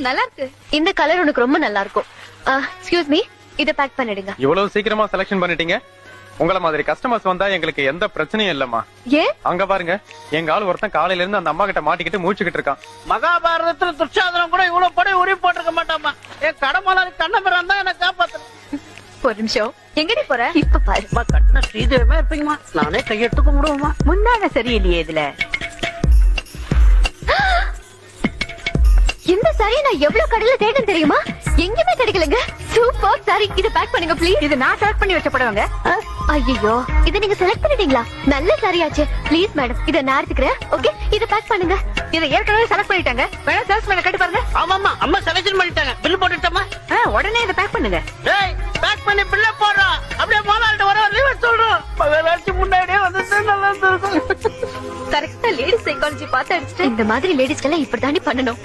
நல்லா இருக்கு. இந்த கலர் உனக்கு ரொம்ப நல்லா இருக்கும். எக்ஸ்கியூஸ் மீ, இத பேக் பண்ணிடுங்க. இவ்வளவு சீக்கிரமா செலக்ஷன் பண்ணிட்டீங்க. உங்கள மாதிரி கஸ்டமர்ஸ் வந்தா எங்களுக்கு எந்த பிரச்சனையும் இல்லம்மா. ஏன்? அங்க பாருங்க, எங்க ஆள் ஒருத்தன் காலையில இருந்து அந்த அம்மா கிட்ட மாட்டிக்கிட்டு மூச்சுக்கிட்டு இருக்கான். மகாபாரதத்துல துர்சாதனம் கூட இவ்வளவு படம் உருவி போட்டிருக்க மாட்டாமா. என் கடமாளர் கண்ணபுரம் தான் என்ன காப்பாத்தணும். ஒரு நிமிஷம், எங்கடி போற? இப்ப பாரு. கட்டின ஸ்ரீதேவியமா இருப்பீங்கம்மா. நானே கையெடுத்து கும்பிடுவோமா. முந்தான சரியில்லையே இதுல. இந்த சாரி நான் எவ்வளவு கடையில தேடும் தெரியுமா? எங்கேயுமே கிடைக்கலங்க. சூப்பர் சாரி, இத பேக் பண்ணுங்க ப்ளீஸ். இது நான் செலக்ட் பண்ணி வச்ச படவங்க. ஐயோ, இத நீங்க செலக்ட் பண்ணிட்டீங்களா? நல்ல சாரியாச்சு. ப்ளீஸ் மேடம், இத நான் எடுத்துக்கிறேன். ஓகே, இத பேக் பண்ணுங்க. இதை ஏற்கனவே செலக்ட் பண்ணிட்டாங்க. வேணா சேல்ஸ்மேனை கட்டி பாருங்க. ஆமாமா, அம்மா செலக்ஷன் பண்ணிட்டாங்க. பில் போட்டுட்டோமா? உடனே இதை பேக் பண்ணுங்க. டேய், பேக் பண்ணி பில்ல போடுறோம். அப்படியே முதலாளிட்ட வர ரிவர்ஸ் சொல்றோம். மகாராஜி முன்னாடியே வந்து நல்லா இருக்கும். கரெக்டா லேடி சைக்காலஜி பார்த்து அடிச்சுட்டு இந்த மாதிரி லேடிஸ்க்கெல்லாம் இப்படி தாண்டி பண்ணணும்.